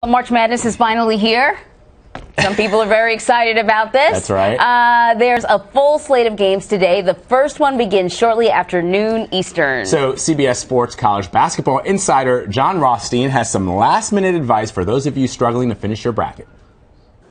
March Madness is finally here. Some people are very excited about this. That's right. There's a full slate of games today. The first one begins shortly after noon Eastern. So CBS Sports college basketball insider Jon Rothstein has some last-minute advice for those of you struggling to finish your bracket.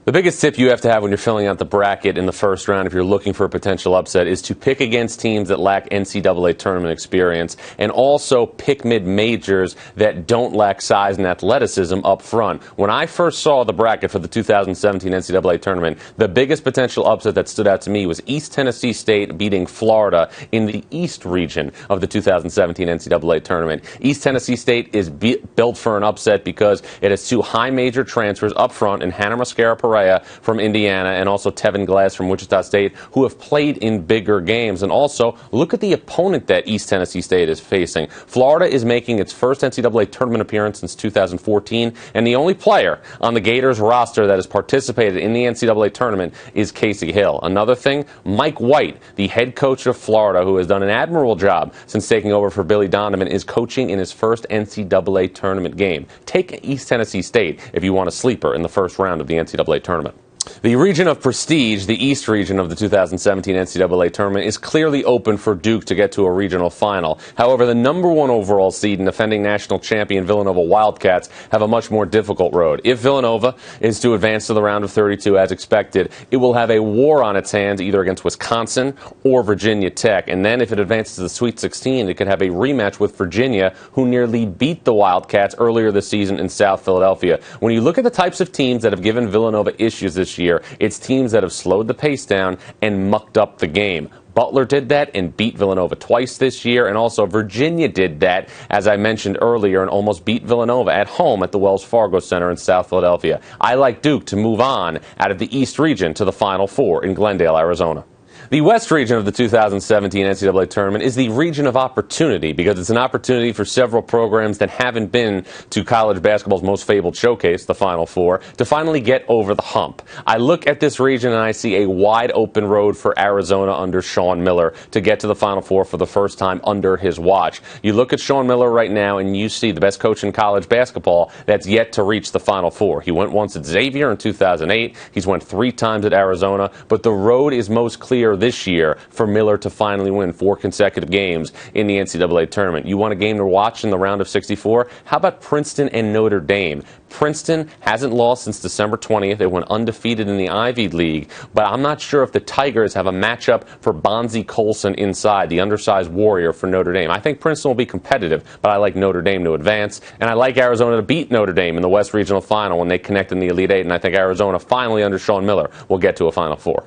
The biggest tip you have to have when you're filling out the bracket in the first round, if you're looking for a potential upset, is to pick against teams that lack NCAA tournament experience, and also pick mid-majors that don't lack size and athleticism up front. When I first saw the bracket for the 2017 NCAA tournament, the biggest potential upset that stood out to me was East Tennessee State beating Florida in the East region of the 2017 NCAA tournament. East Tennessee State is built for an upset because it has two high major transfers up front in Hannah Mascara-Pereira from Indiana and also Tevin Glass from Wichita State, who have played in bigger games. And also, look at the opponent that East Tennessee State is facing. Florida is making its first NCAA tournament appearance since 2014, and the only player on the Gators roster that has participated in the NCAA tournament is Casey Hill. Another thing, Mike White, the head coach of Florida, who has done an admirable job since taking over for Billy Donovan, is coaching in his first NCAA tournament game. Take East Tennessee State if you want a sleeper in the first round of the NCAA tournament. The region of prestige, the East region of the 2017 NCAA tournament, is clearly open for Duke to get to a regional final. However, the #1 overall seed and defending national champion Villanova Wildcats have a much more difficult road. If Villanova is to advance to the round of 32 as expected, it will have a war on its hands either against Wisconsin or Virginia Tech. And then if it advances to the Sweet 16, it could have a rematch with Virginia, who nearly beat the Wildcats earlier this season in South Philadelphia. When you look at the types of teams that have given Villanova issues this year, it's teams that have slowed the pace down and mucked up the game. Butler did that and beat Villanova twice this year, and also Virginia did that, as I mentioned earlier, and almost beat Villanova at home at the Wells Fargo Center in South Philadelphia. I like Duke to move on out of the East region to the Final Four in Glendale, Arizona. The West region of the 2017 NCAA tournament is the region of opportunity because it's an opportunity for several programs that haven't been to college basketball's most fabled showcase, the Final Four, to finally get over the hump. I look at this region and I see a wide open road for Arizona under Sean Miller to get to the Final Four for the first time under his watch. You look at Sean Miller right now and you see the best coach in college basketball that's yet to reach the Final Four. He went once at Xavier in 2008. He's went 3 times at Arizona, but the road is most clear this year for Miller to finally win 4 consecutive games in the NCAA tournament. You want a game to watch in the round of 64? How about Princeton and Notre Dame? Princeton hasn't lost since December 20th. They went undefeated in the Ivy League, but I'm not sure if the Tigers have a matchup for Bonzie Colson inside, the undersized warrior for Notre Dame. I think Princeton will be competitive, but I like Notre Dame to advance, and I like Arizona to beat Notre Dame in the West Regional Final when they connect in the Elite Eight, and I think Arizona finally under Sean Miller will get to a Final Four.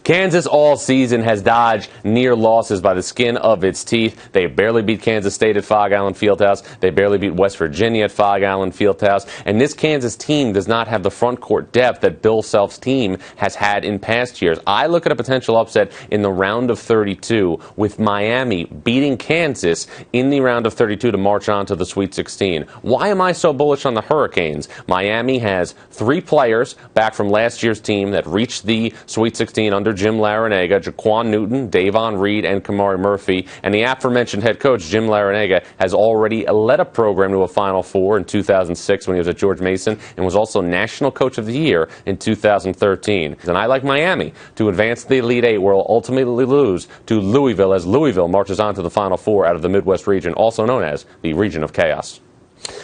Kansas all season has dodged near losses by the skin of its teeth. They barely beat Kansas State at Fog Island Fieldhouse. They barely beat West Virginia at Fog Island Fieldhouse. And this Kansas team does not have the front court depth that Bill Self's team has had in past years. I look at a potential upset in the round of 32 with Miami beating Kansas in the round of 32 to march on to the Sweet 16. Why am I so bullish on the Hurricanes? Miami has 3 players back from last year's team that reached the Sweet 16 under Jim Larrañaga: Jaquan Newton, Davon Reed, and Kamari Murphy. And the aforementioned head coach, Jim Larrañaga, has already led a program to a Final Four in 2006 when he was at George Mason, and was also National Coach of the Year in 2013. And I like Miami to advance to the Elite Eight, where will ultimately lose to Louisville as Louisville marches on to the Final Four out of the Midwest region, also known as the Region of Chaos.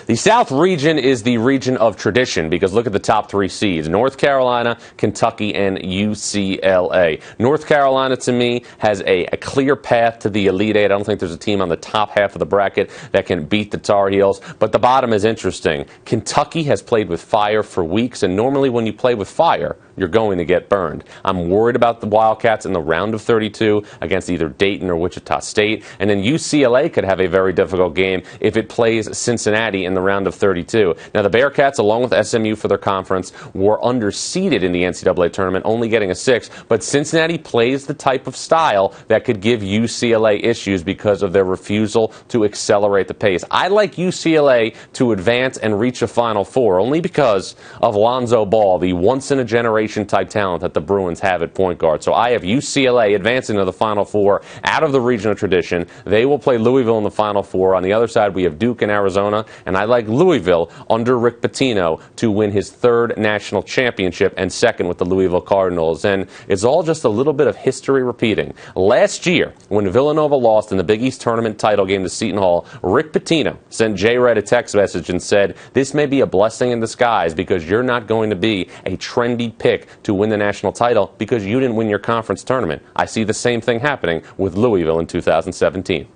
The South region is the region of tradition because look at the top 3 seeds: North Carolina, Kentucky, and UCLA. North Carolina, to me, has a clear path to the Elite Eight. I don't think there's a team on the top half of the bracket that can beat the Tar Heels, but the bottom is interesting. Kentucky has played with fire for weeks, and normally when you play with fire, you're going to get burned. I'm worried about the Wildcats in the round of 32 against either Dayton or Wichita State, and then UCLA could have a very difficult game if it plays Cincinnati in the round of 32. Now, the Bearcats, along with SMU for their conference, were underseeded in the NCAA tournament, only getting a 6, but Cincinnati plays the type of style that could give UCLA issues because of their refusal to accelerate the pace. I like UCLA to advance and reach a Final Four only because of Lonzo Ball, the once-in-a-generation type talent that the Bruins have at point guard. So I have UCLA advancing to the Final Four out of the region of tradition. They will play Louisville in the Final Four. On the other side, we have Duke and Arizona, and I like Louisville under Rick Pitino to win his third national championship and second with the Louisville Cardinals. And it's all just a little bit of history repeating. Last year, when Villanova lost in the Big East tournament title game to Seton Hall, Rick Pitino sent J-Red a text message and said, "This may be a blessing in disguise because you're not going to be a trendy pick to win the national title because you didn't win your conference tournament." I see the same thing happening with Louisville in 2017.